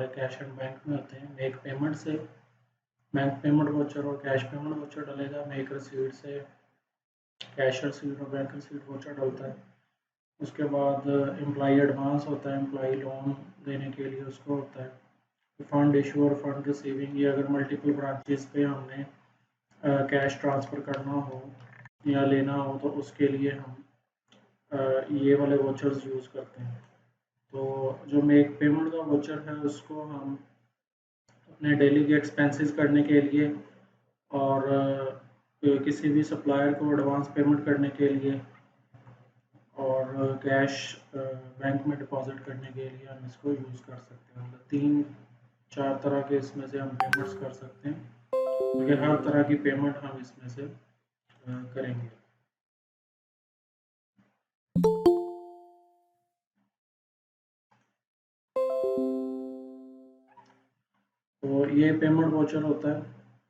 हमारे cash and bank में होते हैं। मेक पेमेंट से बैंक पेमेंट वाउचर और कैश पेमेंट वाउचर डलेगा। मेक रिसीट से कैश रिसीट और बैंक रिसीट वाउचर डलता है। उसके बाद एम्प्लॉई एडवांस होता है, एम्प्लॉई लोन देने के लिए उसको होता है। फंड इशू और फंड रिसीविंग, ये अगर मल्टीपल ब्रांचेस पे हमने कैश ट्रांसफ़र करना हो या लेना हो तो उसके लिए हम ये वाले वाउचर्स यूज़ करते हैं। तो जो मेक पेमेंट का वाउचर है उसको हम अपने डेली के एक्सपेंसेस करने के लिए और किसी भी सप्लायर को एडवांस पेमेंट करने के लिए और कैश बैंक में डिपॉजिट करने के लिए हम इसको यूज़ कर सकते हैं। मतलब 3-4 तरह के इसमें से हम पेमेंट्स कर सकते हैं, क्योंकि हर तरह की पेमेंट हम इसमें से करेंगे। तो ये पेमेंट वाउचर होता है।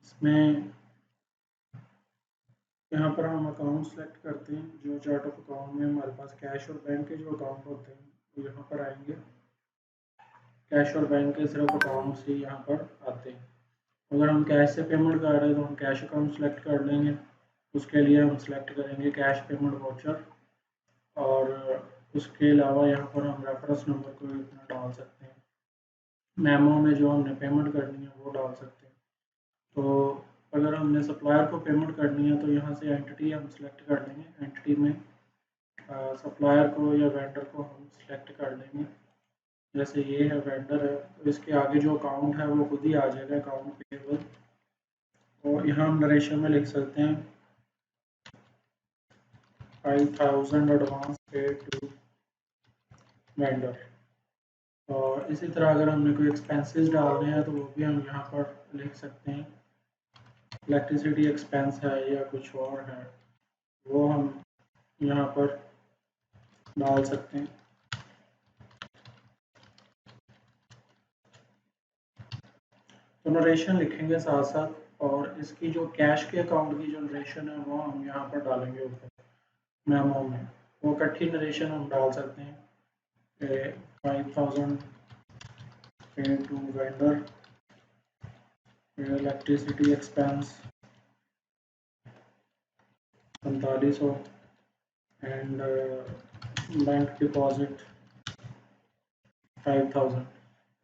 इसमें यहाँ पर हम अकाउंट सेलेक्ट करते हैं। जो चार्ट ऑफ अकाउंट में हमारे पास कैश और बैंक के जो अकाउंट होते हैं वो यहाँ पर आएंगे। कैश और बैंक के सिर्फ अकाउंट्स ही यहाँ पर आते हैं। अगर हम कैश से पेमेंट कर रहे हैं तो हम कैश अकाउंट सेलेक्ट कर लेंगे। उसके लिए हम सेलेक्ट करेंगे कैश पेमेंट वाउचर, और उसके अलावा यहाँ पर हम रेफरेंस नंबर को इतना डाल सकते हैं। मेमो में जो हमने पेमेंट करनी है वो डाल सकते हैं। तो अगर हमने सप्लायर को पेमेंट करनी है तो यहाँ से एंटिटी हम सेलेक्ट कर लेंगे। एंटिटी में सप्लायर को या वेंडर को हम सेलेक्ट कर लेंगे। जैसे ये है वेंडर है, तो इसके आगे जो अकाउंट है वो खुद ही आ जाएगा, अकाउंट पेबल। और यहाँ हम नरेशन में लिख सकते हैं 5000 एडवांस पेड टू वेंडर। और इसी तरह अगर हमने कोई एक्सपेंसेस डालने हैं तो वो भी हम यहाँ पर लिख सकते हैं। इलेक्ट्रिसिटी एक्सपेंस है या कुछ और है वो हम यहाँ पर डाल सकते हैं। तो नरेशन लिखेंगे साथ साथ, और इसकी जो कैश के अकाउंट की जो नरेशन है वो हम यहाँ पर डालेंगे ऊपर मेमो में। वो इकट्ठी नरेशन हम डाल सकते हैं। 5000 paid to vendor, electricity expense 4500 and bank deposit 5000।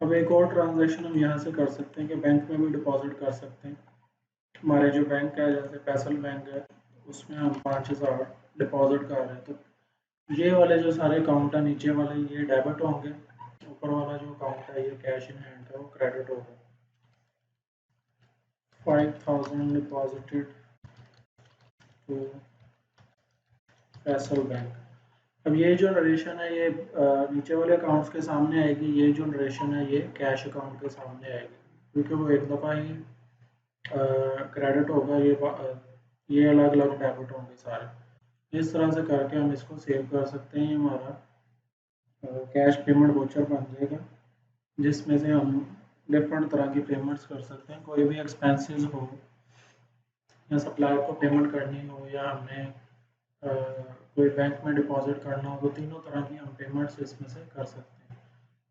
अब एक और ट्रांजैक्शन हम यहाँ से कर सकते हैं कि बैंक में भी डिपॉजिट कर सकते हैं। हमारे जो बैंक है जैसे फैसल बैंक है उसमें हम 5000 डिपॉजिट कर रहे हैं, तो ये वाले जो सारे अकाउंट है नीचे वाले ये डेबिट होंगे, ऊपर वाला जो अकाउंट है ये कैश इन हैंड है वो क्रेडिट होगा। 5000 डिपॉजिटेड टू फैसल बैंक। अब ये जो नरेशन है ये नीचे वाले अकाउंट्स के सामने आएगी, ये जो नरेशन है ये कैश अकाउंट के सामने आएगी, क्योंकि वो एक दफ़ा ही क्रेडिट होगा, ये अलग अलग डेबिट होंगे सारे। इस तरह से करके हम इसको सेव कर सकते हैं। हमारा कैश पेमेंट वाउचर बन जाएगा जिसमें से हम डिफरेंट तरह की पेमेंट्स कर सकते हैं। कोई भी एक्सपेंसेस हो या सप्लायर को पेमेंट करनी हो या हमने कोई बैंक में डिपॉजिट करना हो, तो तीनों तरह की हम पेमेंट्स इसमें से कर सकते हैं।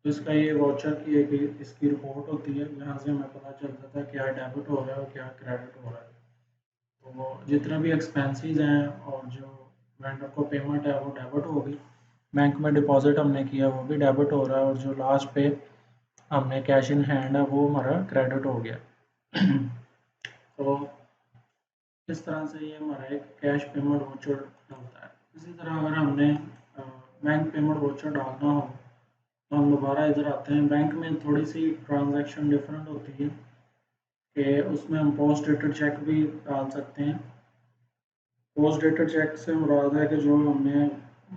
तो इसका ये वाउचर की एक इसकी रिपोर्ट होती है, जहाँ से हमें पता चल जाता है क्या डेबिट हो रहा है और क्या क्रेडिट हो रहा है। तो जितने भी एक्सपेंसेस हैं और जो वेंडर को पेमेंट है वो डेबिट होगी, बैंक में डिपॉजिट हमने किया वो भी डेबिट हो रहा है, और जो लास्ट पे हमने कैश इन हैंड है वो हमारा क्रेडिट हो गया। तो इस तरह से ये हमारा एक कैश पेमेंट वाउचर होता है। इसी तरह अगर हमने बैंक पेमेंट वाउचर डालना हो तो हम दोबारा इधर आते हैं। बैंक में थोड़ी सी ट्रांजैक्शन डिफरेंट होती है कि उसमें हम पोस्ट डेटेड चेक भी डाल सकते हैं। पोस्ट डेटेड चेक से मुराद है कि जो हमने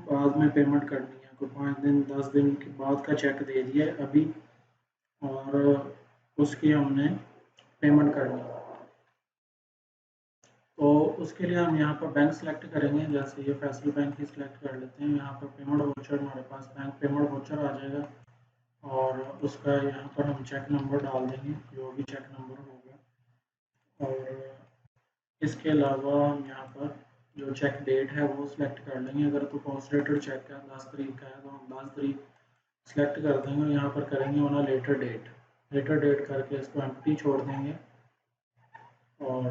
बाद में पेमेंट करनी है, कोई 5 दिन 10 दिन के बाद का चेक दे दिया है अभी और उसकी हमने पेमेंट करनी है, तो उसके लिए हम यहाँ पर बैंक सेलेक्ट करेंगे। जैसे ये फैसल बैंक ही सिलेक्ट कर लेते हैं। यहाँ पर पेमेंट वाउचर हमारे पास बैंक पेमेंट वाउचर आ जाएगा और उसका यहाँ पर हम चेक नंबर डाल देंगे, जो भी चेक नंबर होगा। और इसके अलावा हम यहाँ पर जो चेक डेट है वो सिलेक्ट कर लेंगे। अगर तो पोस्ट डेटेड चेक है 10 तारीख का है तो हम 10 तारीख सेलेक्ट कर देंगे, यहाँ पर करेंगे on a later date. Later date करके इसको एम्प्टी छोड़ देंगे। और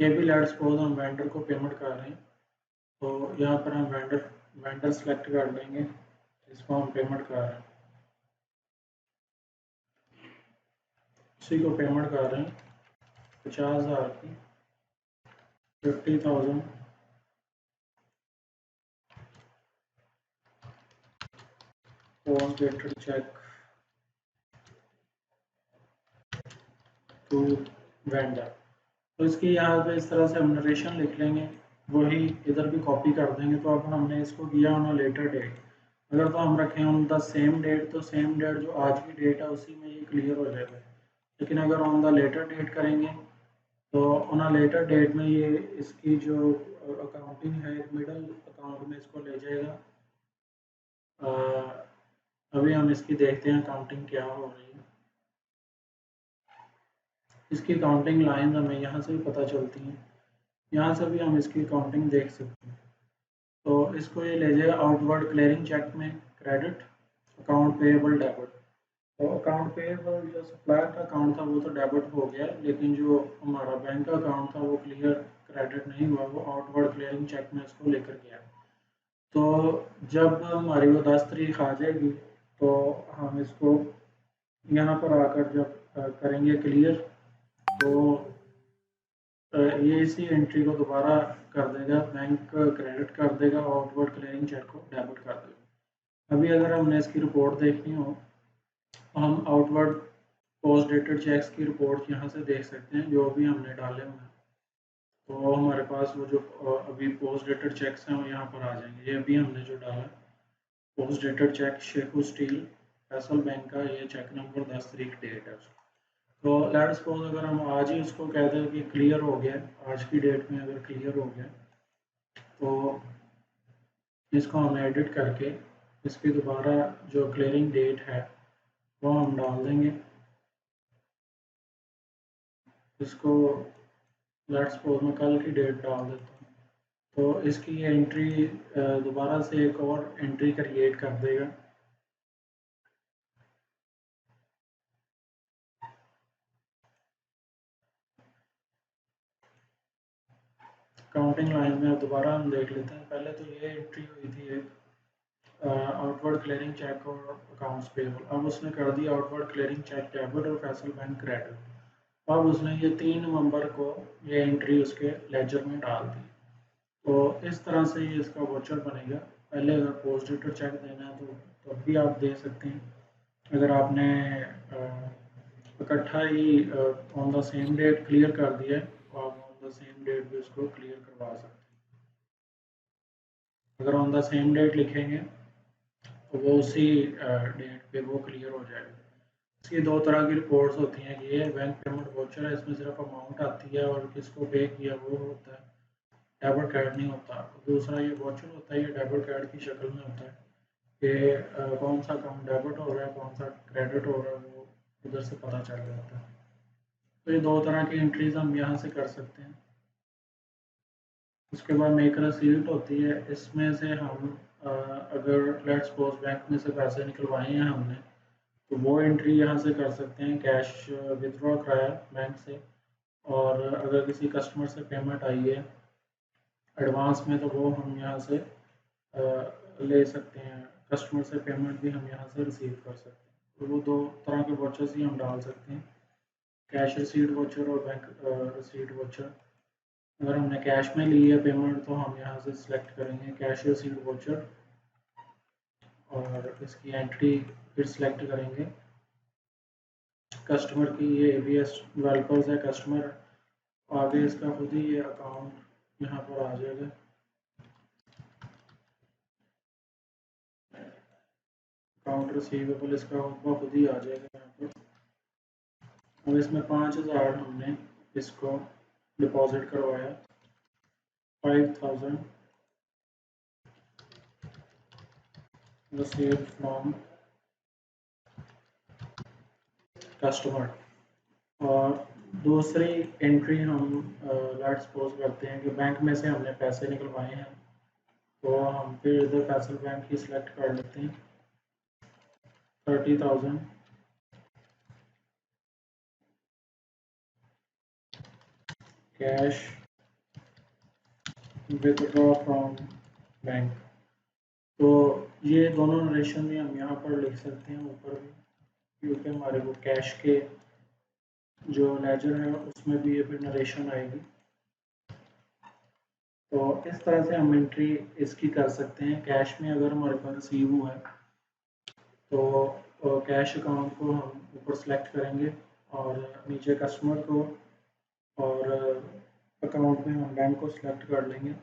ये भी लेट्स सपोज हम वेंडर को पेमेंट कर रहे हैं, तो यहाँ पर हम वेंडर सेलेक्ट कर लेंगे, इसको हम पेमेंट कर रहे हैं, उसी को पेमेंट कर रहे हैं 50,000 की, 50,000 post dated cheque to vendor. तो इसकी यहाँ पे इस तरह से हम नरेशन लिख लेंगे, वही इधर भी कॉपी कर देंगे। तो अब हमने इसको दिया ऑन लेटर डेट, अगर तो हम रखें ऑन द सेम डेट, तो सेम डेट जो आज की डेट है उसी में ये क्लियर हो जाएगा। लेकिन अगर ऑन द लेटर डेट करेंगे तो ऑन अ लेटर डेट में ये इसकी जो अकाउंटिंग है मिडल अकाउंट में इसको ले जाएगा। अभी हम इसकी देखते हैं अकाउंटिंग क्या हो रही है। इसकी अकाउंटिंग लाइन हमें यहाँ से भी पता चलती हैं, यहाँ से भी हम इसकी अकाउंटिंग देख सकते हैं। तो इसको ये ले जाएगा आउटवर्ड क्लियरिंग चेक में क्रेडिट, अकाउंट पेएबल डेबिट। तो अकाउंट पेएबल जो सप्लायर का अकाउंट था वो तो डेबिट हो गया, लेकिन जो हमारा बैंक का अकाउंट था वो क्लियर क्रेडिट नहीं हुआ, वो आउटवर्ड क्लियरिंग चेक में इसको लेकर गया। तो जब हमारी वो 10 तारीख आ जाएगी तो हम इसको यहाँ पर आकर जब करेंगे क्लियर, तो ये इसी एंट्री को दोबारा कर देगा, बैंक क्रेडिट कर देगा, आउटवर्ड क्लियरिंग चेक को डेबिट कर देगा। अभी अगर हमने इसकी रिपोर्ट देखनी हो तो हम आउटवर्ड पोस्ट डेटेड चेक्स की रिपोर्ट यहाँ से देख सकते हैं, जो भी हमने डाले हुए हैं। तो हमारे पास वो जो अभी पोस्ट डेटेड चेक्स हैं वो यहाँ पर आ जाएंगे। ये अभी हमने जो डाला post dated cheque Sheikhu steel Faisal bank का, ये चेक नंबर 10 तारीख डेट है उसका। तो लेट्स सपोज अगर हम आज ही उसको कहते हैं कि क्लियर हो गया, आज की डेट में अगर क्लियर हो गया, तो इसको हम एडिट करके इसकी दोबारा जो क्लियरिंग डेट है वो हम डाल देंगे। इसको लेट्स सपोज मैं कल की डेट डाल देता हूँ, तो इसकी एंट्री दोबारा से एक और एंट्री क्रिएट कर देगा। काउंटिंग लाइन में अब दोबारा हम देख लेते हैं। पहले तो ये एंट्री हुई थी एक आउटवर्ड क्लियरिंग चेक और अकाउंट्स पेबल, अब उसने कर दिया आउटवर्ड क्लियरिंग चेक डेबिट और फैसल बैंक क्रेडिट। अब उसने ये 3 नवंबर को ये एंट्री उसके लेजर में डाल दी। तो इस तरह से ये इसका वाउचर बनेगा। पहले अगर पोस्ट डेटेड चेक देना है तो तब भी आप दे सकते हैं, अगर आपने इकट्ठा ही on the same date clear कर दिया है तो आप ऑन द सेम डेट भी उसको क्लियर करवा सकते हैं। अगर ऑन द सेम डेट लिखेंगे तो वो उसी डेट पे वो क्लियर हो जाएगा। इसकी 2 तरह की रिपोर्ट्स होती हैं कि ये बैंक पेमेंट वाउचर है, इसमें सिर्फ अमाउंट आती है और किसको पे किया वो होता है, डेबिट कार्ड नहीं होता। दूसरा ये वाउचर होता है, ये डेबिट कार्ड की शक्ल में होता है कि कौन सा अकाउंट डेबिट हो रहा है कौन सा क्रेडिट हो रहा है, वो उधर से पता चल जाता है। तो ये 2 तरह की एंट्रीज हम यहाँ से कर सकते हैं। उसके बाद मेक रसीट होती है, इसमें से हम अगर लेट्स सपोज बैंक में से पैसे निकलवाए हैं हमने, तो वो एंट्री यहाँ से कर सकते हैं, कैश विथड्रॉ कराया बैंक से, और अगर किसी कस्टमर से पेमेंट आई है एडवांस में तो वो हम यहाँ से ले सकते हैं, कस्टमर से पेमेंट भी हम यहाँ से रिसीव कर सकते हैं। तो वो 2 तरह के वाउचर्स ही हम डाल सकते हैं, कैश रिसीट वाउचर और बैंक रिसीट वाउचर। अगर हमने कैश में ली है पेमेंट तो हम यहाँ से सिलेक्ट करेंगे कैश रिसीट वाउचर और इसकी एंट्री फिर सिलेक्ट करेंगे कस्टमर की। ये ABS डेवलपर्स है कस्टमर, आगे इसका खुद ही ये अकाउंट यहाँ पर आ जाएगा। अकाउंट रिसीवेबल इसका खुद ही आ जाएगा यहाँ पर। अब इसमें 5,000 हमने इसको डिपॉजिट करवाया, 5,000 received from कस्टमर। और दूसरी एंट्री हम लेट्स सपोज करते हैं कि बैंक में से हमने पैसे निकलवाए हैं, तो हम फिर इधर फैसल बैंक ही सिलेक्ट कर लेते हैं, 30,000 कैश विथड्रॉ फ्रॉम बैंक। तो ये दोनों नरेशन भी हम यहाँ पर लिख सकते हैं ऊपर भी, क्योंकि हमारे वो कैश के जो लेजर है उसमें भी ये फिर नरेशन आएगी। तो इस तरह से हम एंट्री इसकी कर सकते हैं। कैश में अगर हमारे पास रिसीव हुआ है तो कैश अकाउंट को हम ऊपर सेलेक्ट करेंगे और नीचे कस्टमर को और अकाउंट में हम बैंक को सिलेक्ट कर लेंगे।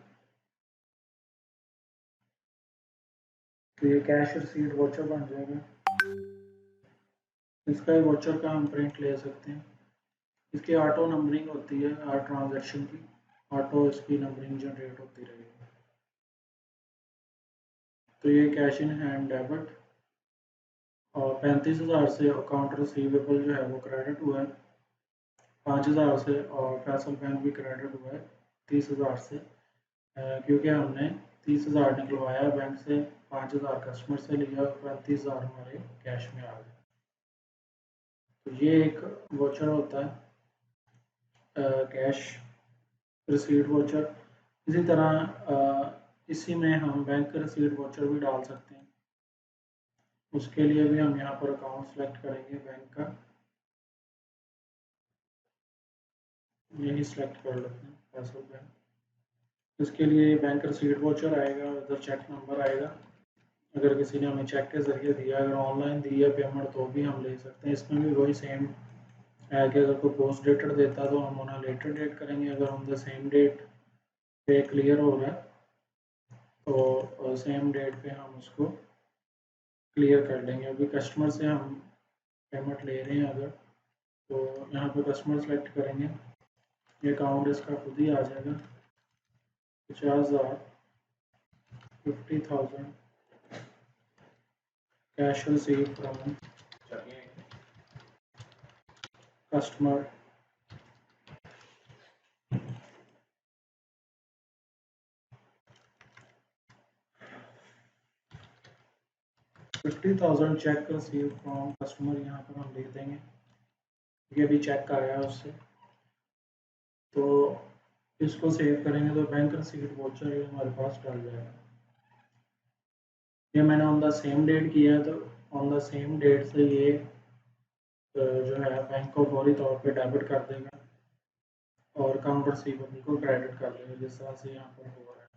तो ये कैश रिसीट वॉचर बन जाएगा। इसका ये वॉचर का हम प्रिंट ले सकते हैं। इसकी ऑटो नंबरिंग होती है हर ट्रांजैक्शन की, ऑटो इसकी नंबरिंग जनरेट होती रहेगी। तो ये कैश इन हैंड डेबिट और 35,000 से अकाउंट रिसीवेबल जो है वो क्रेडिट हुआ है 5,000 से, और फैसल बैंक भी क्रेडिट हुआ है 30,000 से, क्योंकि हमने 30,000 निकलवाया बैंक से, 5,000 कस्टमर से लिया और 35,000 हमारे कैश में आ गए। तो ये एक वोचर होता है कैश रिसीट वोचर। इसी तरह इसी में हम बैंक रिसीट वोचर भी डाल सकते हैं। उसके लिए भी हम यहाँ पर अकाउंट सेलेक्ट करेंगे बैंक का, यही सिलेक्ट कर लेते हैं फैसल बैंक। इसके लिए बैंक रिसीट वोचर आएगा, इधर चेक नंबर आएगा। अगर किसी ने हमें चेक के ज़रिए दिया, अगर ऑनलाइन दी है पेमेंट तो भी हम ले सकते हैं। इसमें भी वही सेम है कि अगर कोई पोस्ट डेटेड देता तो हम उन्हें लेटर डेट करेंगे, अगर ऑन द सेम डेट पे क्लियर हो रहा है तो सेम डेट पे हम उसको क्लियर कर लेंगे। अभी कस्टमर से हम पेमेंट ले रहे हैं अगर, तो यहाँ पे कस्टमर सेलेक्ट करेंगे, ये अकाउंट इसका खुद ही आ जाएगा 50,000 50,000 cash receive from customer. $50,000 check receive from customer यहाँ पर हम लिख देंगे, ये भी चेक आया है उससे। तो इसको सेव करेंगे तो बैंक रिसीट वोचर ये हमारे पास डल जाएगा। ये मैंने ऑन द सेम डेट किया है, तो ऑन द सेम डेट से ये जो है बैंक को फौरी तौर पे डेबिट कर देगा और अकाउंट रिसीवेबल को क्रेडिट कर देगा, जिस तरह से यहाँ पर हो रहा है।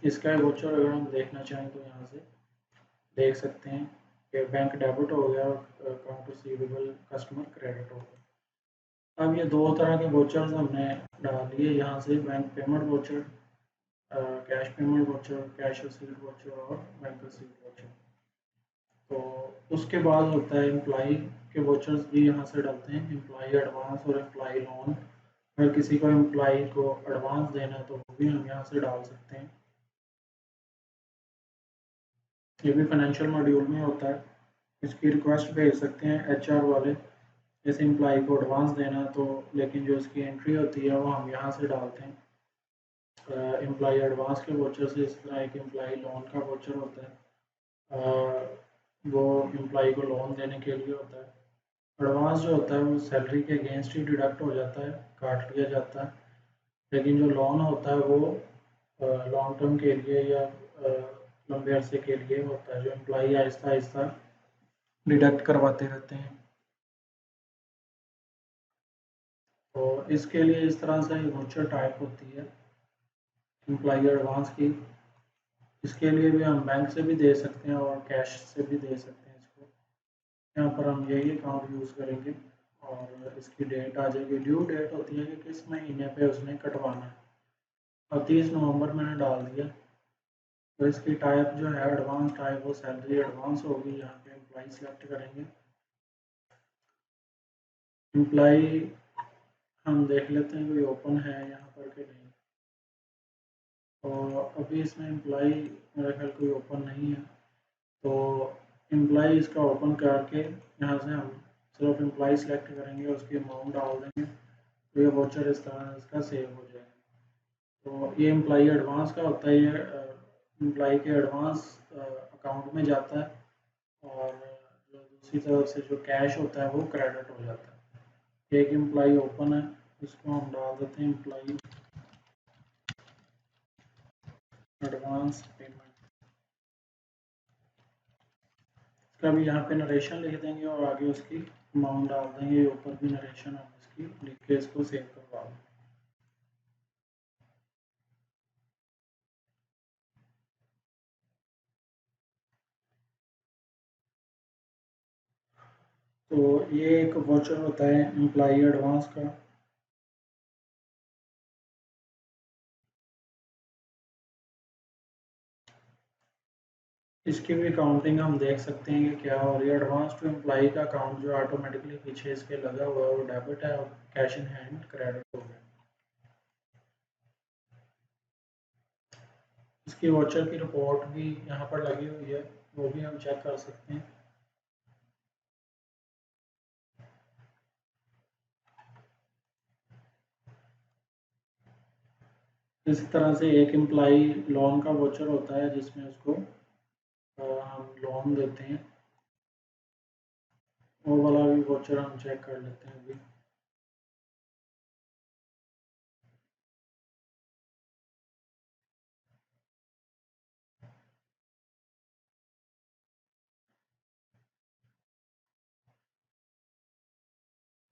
इसका वोचर अगर हम देखना चाहें तो यहाँ से देख सकते हैं कि बैंक डेबिट हो गया और अकाउंट रिसीवेबल कस्टमर क्रेडिट हो गया। अब ये दो तरह के वोचर्स हमने डाल दिए यहाँ से, bank payment voucher, cash payment voucher, cash receipt voucher और बैंक रिसीट वोचर। तो उसके बाद होता है एम्प्लॉई के वोचर्स भी यहाँ से डालते हैं, एम्प्लॉई एडवांस और एम्प्लॉई लोन। अगर किसी को एम्प्लॉई को एडवांस देना है तो वो भी हम यहाँ से डाल सकते हैं। ये भी फाइनेंशियल मॉड्यूल में होता है, इसकी रिक्वेस्ट भेज सकते हैं एचआर वाले, जैसे एम्प्लॉई को एडवांस देना तो, लेकिन जो इसकी एंट्री होती है वो हम यहाँ से डालते हैं एम्प्लॉई एडवांस के वोचर से। इस तरह एक एम्प्लॉई लोन का वोचर होता है, वो एम्प्लॉई को लोन देने के लिए होता है। एडवांस जो होता है वो सैलरी के अगेंस्ट ही डिडक्ट हो जाता है, काट लिया जाता है, लेकिन जो लोन होता है वो लॉन्ग टर्म के लिए या लंबे अरसे के लिए होता है, जो एम्प्लॉई आहिस्ता आहिस्ता डिडक्ट करवाते रहते हैं। तो इसके लिए इस तरह से वोचर टाइप होती है एम्प्लॉई एडवांस की। इसके लिए भी हम बैंक से भी दे सकते हैं और कैश से भी दे सकते हैं इसको। यहाँ पर हम यही अकाउंट यूज़ करेंगे और इसकी डेट आ जाएगी, ड्यू डेट होती है कि किस महीने पे उसने कटवाना है। और 30 नवंबर मैंने डाल दिया। तो इसकी टाइप जो है एडवांस टाइप, वो सैलरी एडवांस होगी। यहाँ पे एम्प्लॉई सेलेक्ट करेंगे, एम्प्लॉई हम देख लेते हैं कोई ओपन है यहाँ पर कि नहीं। और अभी इसमें एम्प्लॉई मेरा ख्याल कोई ओपन नहीं है, तो एम्प्लॉई इसका ओपन करके यहाँ से हम सिर्फ एम्प्लॉई सेलेक्ट करेंगे, उसकी अमाउंट डाल देंगे, तो ये वोचर इस तरह इसका सेव हो जाएगा। तो ये एम्प्लॉई एडवांस का होता है, ये एम्प्लॉई के एडवांस अकाउंट में जाता है और जो दूसरी तरफ से जो कैश होता है वो क्रेडिट हो जाता है। एक एम्प्लॉई ओपन है, इसको हम डाल देते हैं एम्प्लॉई एडवांस पेमेंट। इसका भी यहाँ पे नरेशन लिख देंगे और आगे उसकी अमाउंट डाल देंगे, ऊपर भी नरेशन हम इसकी लिख के इसको सेव करवा देंगे। तो ये एक वाउचर होता है एम्प्लॉई एडवांस का। इसकी भी काउंटिंग हम देख सकते हैं कि क्या हो रही है। एडवांस टू एम्प्लॉई का अकाउंट जो ऑटोमेटिकली पीछे इसके लगा हुआ है वो डेबिट है और कैश इन हैंड क्रेडिट हो गया। इसकी वाउचर की रिपोर्ट भी यहाँ पर लगी हुई है, वो भी हम चेक कर सकते हैं। इस तरह से एक एम्प्लॉई लोन का वाउचर होता है जिसमें उसको हम लोन देते हैं। वो वाला भी वाउचर हम चेक कर लेते हैं अभी।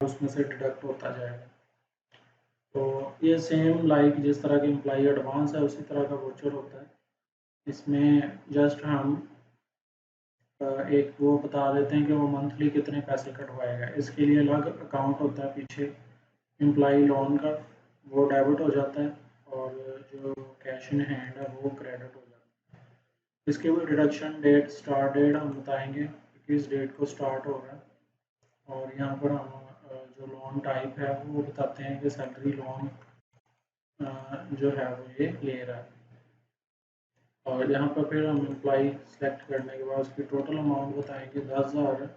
उसमें से डिडक्ट होता जाएगा। तो ये सेम लाइक जिस तरह के एम्प्लॉई एडवांस है उसी तरह का वाउचर होता है। इसमें जस्ट हम एक वो बता देते हैं कि वो मंथली कितने पैसे कटवाएगा। इसके लिए अलग अकाउंट होता है पीछे एम्प्लॉई लोन का, वो डेबिट हो जाता है और जो कैश इन हैंड है वो क्रेडिट हो जाता है। इसके भी डिडक्शन डेट, स्टार्ट डेट हम बताएंगे कि किस डेट को स्टार्ट हो रहा है। और यहाँ पर हम जो लोन टाइप है वो बताते हैं कि सैलरी लोन जो है वो ये ले रहा है। और यहाँ पर फिर हम एम्प्लॉई सेलेक्ट करने के बाद उसकी टोटल अमाउंट बताएंगे 10,000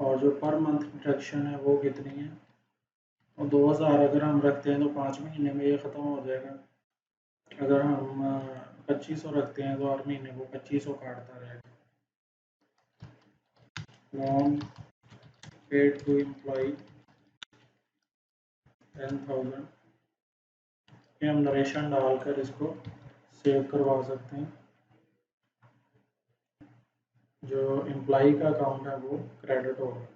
और जो पर मंथ डिडक्शन है वो कितनी है। और 2,000 अगर हम रखते हैं तो 5 महीने में ये ख़त्म हो जाएगा। अगर हम 2500 रखते हैं तो हर महीने वो 2500 काटता रहेगा। लोन पेड टू एम्प्लॉई 10,000, ये हम नरेशन डालकर इसको सेव करवा सकते हैं। जो एम्प्लॉई का अकाउंट है वो क्रेडिट होगा।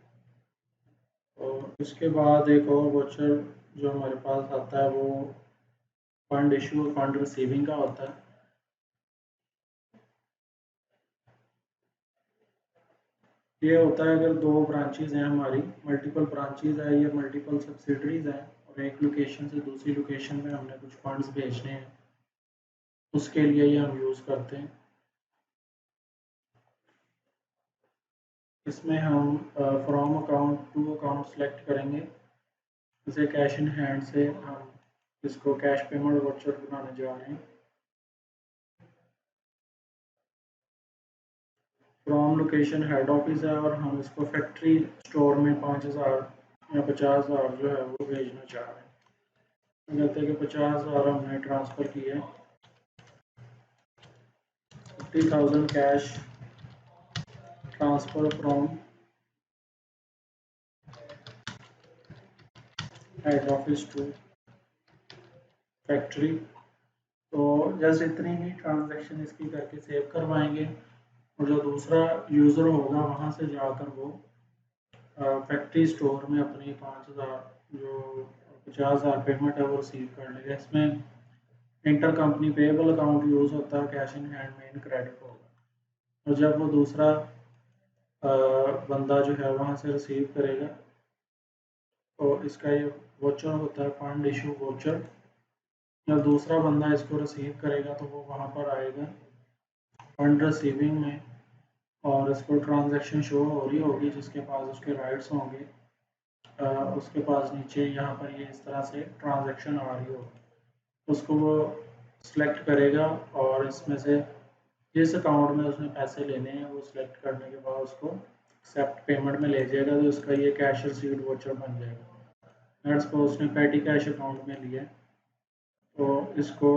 और इसके बाद एक और वाउचर जो हमारे पास आता है वो फंड इशू और फंड रिसीविंग का होता है। ये होता है अगर दो ब्रांचेज हैं हमारी, मल्टीपल ब्रांचेज है या मल्टीपल सब्सिडरीज हैं और एक लोकेशन से दूसरी लोकेशन में हमने कुछ फंड्स भेजने हैं, उसके लिए ये हम यूज़ करते हैं। इसमें हम from account to account select करेंगे। इसे कैश इन हैंड से हम इसको कैश पेमेंट वाउचर बनाने जा रहे हैं। फ्रॉम लोकेशन हेड ऑफिस है और हम इसको फैक्ट्री स्टोर में 5,000 या 50,000 जो है वो भेजना चाह रहे हैं। कहते हैं कि 50,000 हमने ट्रांसफ़र किए, 50,000 cash transfer from head office to factory. तो जैसे इतनी ही ट्रांजैक्शन इसकी करके सेव करवाएंगे और जो दूसरा यूज़र होगा वहाँ से जाकर वो फैक्ट्री स्टोर में अपनी 5,000 जो 50,000 पेमेंट है वो रिसीव कर लेगा। इसमें inter company payable account use होता है, cash in hand main credit होगा। और जब वो दूसरा बंदा जो है वहाँ से रिसीव करेगा तो इसका ये वाउचर होता है फंड इशू वाउचर। जब दूसरा बंदा इसको रिसीव करेगा तो वो वहाँ पर आएगा फंड रिसीविंग में और इसको ट्रांजैक्शन शो हो रही होगी जिसके पास उसके राइट्स होंगे। उसके पास नीचे यहाँ पर ये इस तरह से ट्रांजैक्शन आ रही होगी, उसको वो सिलेक्ट करेगा और इसमें से जिस अकाउंट में उसने पैसे लेने हैं वो सिलेक्ट करने के बाद उसको एक्सेप्ट पेमेंट में ले जाएगा तो उसका ये कैश रिसीव्ड वाउचर बन जाएगा। लेट्स सपोज उसने पेटी कैश अकाउंट में लिया तो इसको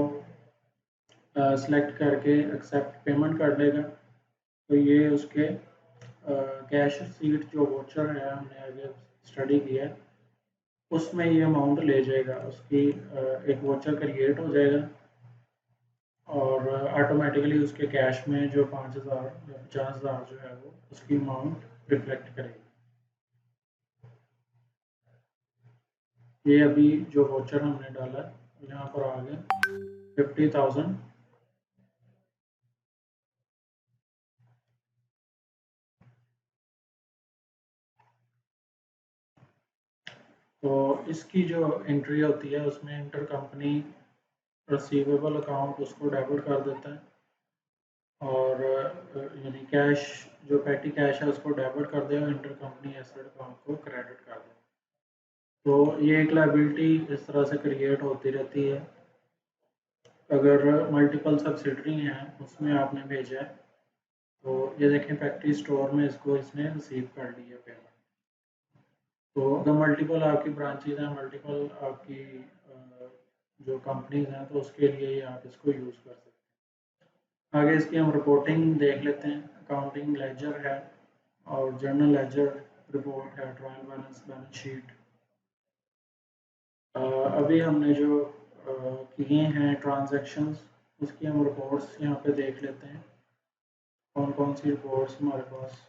सिलेक्ट करके एक्सेप्ट पेमेंट कर देगा। तो ये उसके कैश रिसीट जो वाउचर है हमने आगे स्टडी किया है उसमें ये अमाउंट ले जाएगा, उसकी एक वोचर क्रिएट हो जाएगा और ऑटोमेटिकली उसके कैश में जो 5,000 या 50,000 जो है वो उसकी अमाउंट रिफ्लेक्ट करेगी। ये अभी जो वोचर हमने डाला है यहाँ पर आ गया 50,000। तो इसकी जो एंट्री होती है उसमें इंटर कंपनी रिसीवेबल अकाउंट उसको डेबिट कर देता है और यानी कैश जो पेटी कैश है उसको डेबिट कर देगा, इंटर कंपनी एसेट अकाउंट को क्रेडिट कर देगा। तो ये एक लायबिलिटी इस तरह से क्रिएट होती रहती है। अगर मल्टीपल सब्सिडरी हैं उसमें आपने भेजा है तो ये देखें फैक्ट्री स्टोर में इसको इसने रिसीव कर लिया पेमेंट। तो अगर मल्टीपल आपकी ब्रांचेज हैं, मल्टीपल आपकी जो कंपनीज हैं, तो उसके लिए आप इसको यूज़ कर सकते हैं। आगे इसकी हम रिपोर्टिंग देख लेते हैं। अकाउंटिंग लेजर है और जर्नल लेजर रिपोर्ट है, ट्रायल बैलेंस, बैलेंस शीट। अभी हमने जो किए हैं ट्रांजैक्शंस उसकी हम रिपोर्ट्स यहाँ पे देख लेते हैं। कौन कौन सी रिपोर्ट्स हमारे पास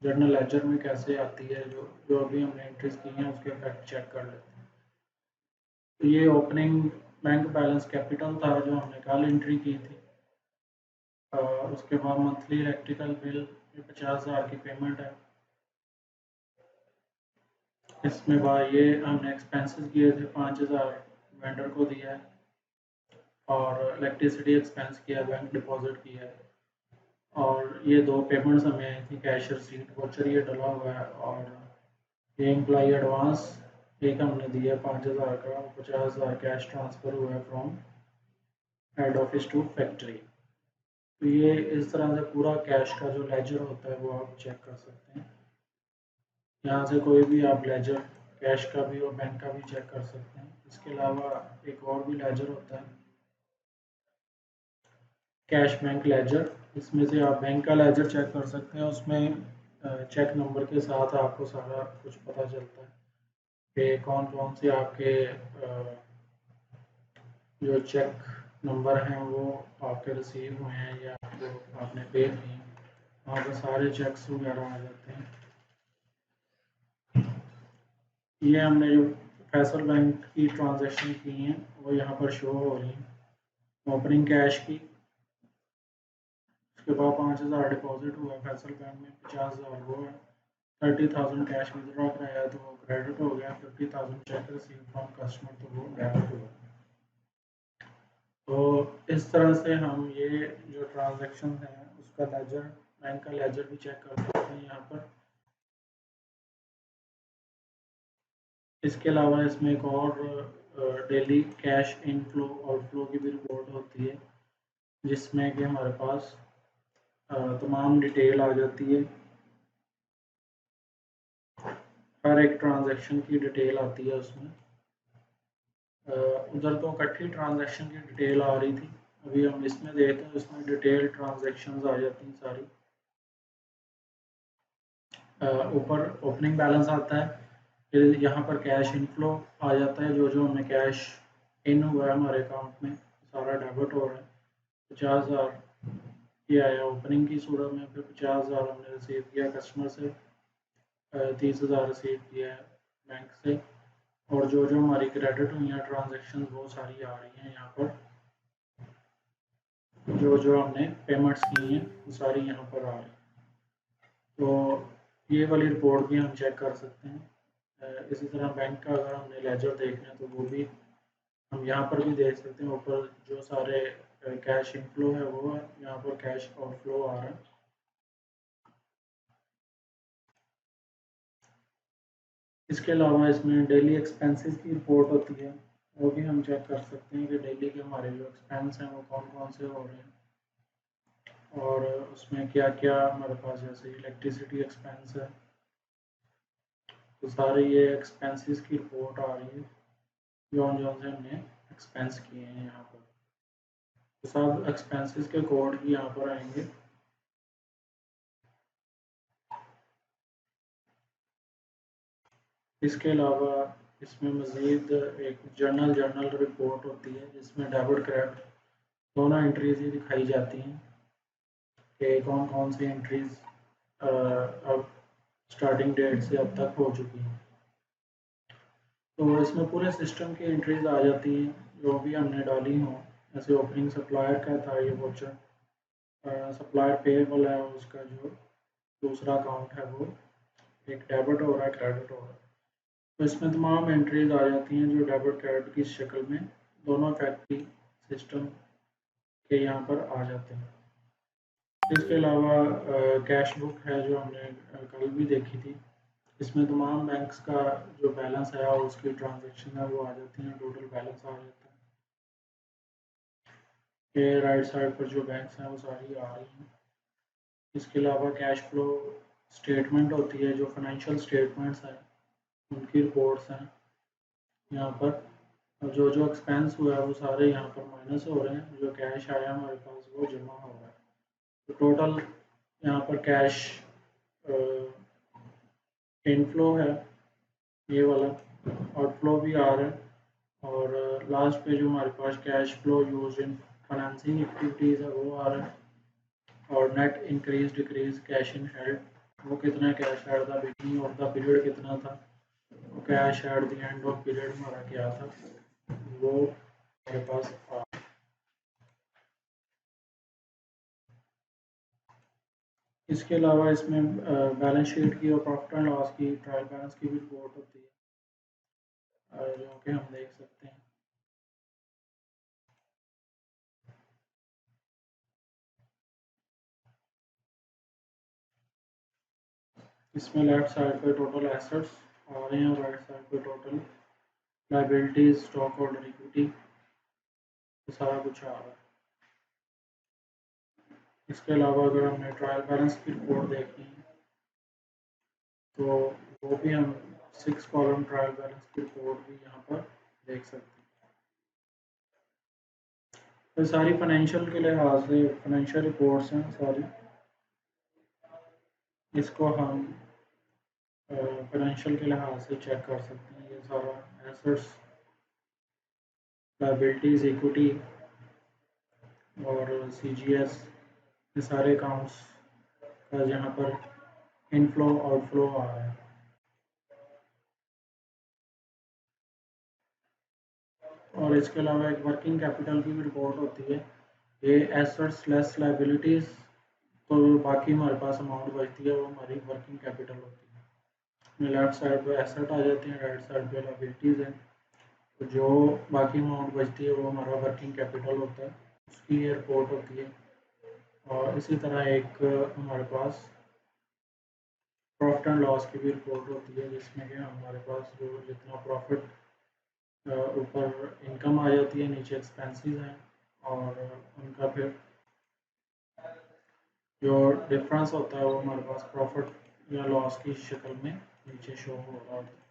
जर्नल लेजर में कैसे आती है, जो जो अभी हमने एंट्रीज की हैं उसके इफेक्ट चेक कर लेते हैं। तो ये ओपनिंग बैंक बैलेंस कैपिटल था जो हमने कल एंट्री की थी। उसके बाद मंथली इलेक्ट्रिकल बिल 50,000 की पेमेंट है। इसमें बाद ये हमने एक्सपेंसेस किए थे 5,000 वेंडर को दिया है और इलेक्ट्रिसिटी एक्सपेंस किया, बैंक डिपॉजिट किया है। और ये दो पेमेंट्स हमें आई थी, कैश रसीट वोचर ये डला हुआ है और ये एम्प्लॉई एडवांस एक हमने दिया 5,000 का, 50,000 कैश ट्रांसफ़र हुआ है from head office to factory. तो ये इस तरह से पूरा कैश का जो लेजर होता है वो आप चेक कर सकते हैं। यहाँ से कोई भी आप लेजर कैश का भी और बैंक का भी चेक कर सकते हैं। इसके अलावा एक और भी लेजर होता है कैश बैंक लेजर। इसमें से आप बैंक का लेजर चेक कर सकते हैं। उसमें चेक नंबर के साथ आपको सारा कुछ पता चलता है कि कौन कौन से आपके जो चेक नंबर हैं वो आपके रिसीव हुए हैं या आपको आपने पे किए हैं। वहाँ पर सारे चेक्स वगैरह आ जाते हैं। ये हमने जो फैसल बैंक की ट्रांजैक्शन की हैं वो यहाँ पर शो हो रही हैं। ओपनिंग कैश की, उसके बाद 5,000 डिपॉजिट हुआ फैसल बैंक में, 50,000 वो है, 30,000 कैश विदड्रॉ कराया तो वो क्रेडिट हो गया, 50,000 चेक रिसीव फ्रॉम कस्टमर तो वो डेबिट हुआ। तो इस तरह से हम ये जो ट्रांजैक्शन है उसका लेजर, बैंक का लेजर भी चेक कर सकते हैं यहाँ पर। इसके अलावा इसमें एक और डेली कैश इनफ्लो और फ्लो की भी रिपोर्ट होती है जिसमें कि हमारे पास तमाम डिटेल आ जाती है। हर एक ट्रांजैक्शन की डिटेल आती है उसमें। उधर तो इकट्ठी ट्रांजैक्शन की डिटेल आ रही थी, अभी हम इसमें देखते हैं इसमें डिटेल ट्रांजैक्शंस आ जाती हैं सारी। ऊपर ओपनिंग बैलेंस आता है, फिर यहाँ पर कैश इनफ्लो आ जाता है, जो जो हमें कैश इन हुआ है हमारे अकाउंट में सारा डेबिट हो रहा है। 50,000 ये आया ओपनिंग की सूरत में, फिर 50,000 हमने रिसीव किया कस्टमर से, 30,000 रिसीव किया है बैंक से, और जो जो हमारी क्रेडिट हुई हैं ट्रांजेक्शन वो सारी आ रही हैं यहाँ पर। जो जो हमने पेमेंट्स की हैं वो सारी यहाँ पर आ रही हैं। तो ये वाली रिपोर्ट भी हम चेक कर सकते हैं। इसी तरह बैंक का अगर हमने लेजर देखना है तो वो भी हम यहाँ पर भी देख सकते हैं। ऊपर जो सारे कैश इनफ्लो है वो है, यहाँ पर कैश आउटफ्लो आ रहा है। इसके अलावा इसमें डेली एक्सपेंसेस की रिपोर्ट होती है, वो भी हम चेक कर सकते हैं कि डेली के हमारे जो एक्सपेंस हैं वो कौन कौन से हो रहे हैं और उसमें क्या क्या हमारे पास, जैसे इलेक्ट्रिसिटी एक्सपेंस है तो सारे ये एक्सपेंसेस की रिपोर्ट आ रही है जौन जौन से हमने एक्सपेंस किए हैं यहाँ पर। तो सब एक्सपेंसेस के कोड भी यहाँ पर आएंगे। इसके अलावा इसमें मज़ीद एक जर्नल रिपोर्ट होती है जिसमें डेबिट क्रेडिट दोनों एंट्रीज ही दिखाई जाती हैं कि कौन कौन सी एंट्रीज अब स्टार्टिंग डेट से अब तक हो चुकी हैं। तो इसमें पूरे सिस्टम की एंट्रीज आ जाती हैं जो भी हमने डाली हों। जैसे ओपनिंग सप्लायर का था ये वोचर सप्लायर पेएबल है, उसका जो दूसरा अकाउंट है वो एक डेबिट हो रहा है, क्रेडिट हो रहा है। तो इसमें तमाम एंट्रीज आ जाती हैं जो डेबिट क्रेडिट की शक्ल में दोनों फैक्ट्री सिस्टम के यहाँ पर आ जाते हैं। इसके अलावा कैश बुक है जो हमने कल भी देखी थी। इसमें तमाम बैंक्स का जो बैलेंस है और उसकी ट्रांजैक्शन है वो आ जाती हैं, टोटल बैलेंस आ जाता है। ये राइट साइड पर जो बैंक्स हैं वो सारी आ रही हैं। इसके अलावा कैश फ्लो स्टेटमेंट होती है, जो फाइनेंशियल स्टेटमेंट्स हैं उनकी रिपोर्ट्स हैं यहाँ पर। और जो जो एक्सपेंस हुआ है वो सारे यहाँ पर माइनस हो रहे हैं, जो कैश आया हमारे पास वो जमा हो रहा है। तो टोटल यहाँ पर कैश इनफ्लो है ये वाला, आउटफ्लो भी आ रहा है, और लास्ट पे जो हमारे पास cash flow use in financing activities है वो आ रहा है। और net increase decrease cash in held, वो कितना cash at the beginning of the period कितना था, cash at the end of period हमारा क्या था, वो हमारे पास आ। इसके अलावा इसमें बैलेंस शीट की और प्रॉफिट एंड लॉस की ट्रायल बैलेंस की भी रिपोर्ट होती है, जो कि हम देख सकते हैं। इसमें लेफ्ट साइड पे टोटल एसेट्स आ रहे हैं और राइट साइड पे total liabilities, stock holder equity, सारा कुछ आ रहा है। इसके अलावा अगर हमने ट्रायल बैलेंस की रिपोर्ट देखनी है तो वो भी हम 6 कॉलम ट्रायल बैलेंस की रिपोर्ट भी यहाँ पर देख सकते हैं। तो सारी फाइनेंशियल के लिहाज से फाइनेंशियल रिपोर्ट्स हैं सारी, इसको हम फाइनेंशियल के लिहाज से चेक कर सकते हैं। ये सारा एसेट्स, लाइबिलिटीज, इक्विटी और सीजीएस, ये सारे अकाउंट्स का जहाँ पर इनफ्लो आउटफ्लो आ रहा है। और इसके अलावा एक वर्किंग कैपिटल की भी रिपोर्ट होती है। ये एसेट्स लेस लाइबिलिटीज, तो बाकी हमारे पास अमाउंट बचती है वो हमारी वर्किंग कैपिटल होती है। लेफ्ट साइड पे एसेट आ जाते हैं, राइट साइड पे लाइबिलिटीज है, तो जो बाकी अमाउंट बचती है वो हमारा वर्किंग कैपिटल होता है, उसकी ये रिपोर्ट होती है। और इसी तरह एक हमारे पास प्रॉफिट एंड लॉस की भी रिपोर्ट होती है, जिसमें कि हमारे पास जो जितना प्रॉफिट ऊपर इनकम आ जाती है, नीचे एक्सपेंसेस हैं, और उनका फिर जो डिफरेंस होता है वो हमारे पास प्रॉफिट या लॉस की शक्ल में नीचे शो हो रहा होता है।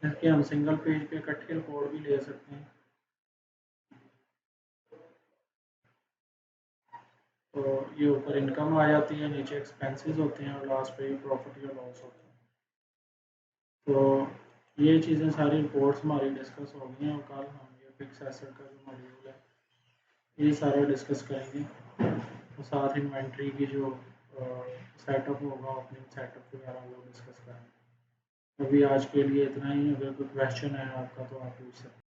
इसके हम सिंगल पेज पे इकट्ठी रिपोर्ट भी ले सकते हैं। तो ये ऊपर इनकम आ जाती है, नीचे एक्सपेंसेस होते हैं, और लास्ट पे प्रॉफिट या लॉस होता है। तो ये चीज़ें सारी रिपोर्ट्स हमारी डिस्कस हो गई हैं, और कल हम ये फिक्स एसेट का जो मॉड्यूल है ये सारा डिस्कस करेंगे। तो साथ इन्वेंट्री की जो सेटअप होगा, ओपनिंग सेटअप वगैरह वो डिस्कस करेंगे। अभी आज के लिए इतना ही। अगर कोई क्वेश्चन है आपका तो आप पूछ सकते हैं।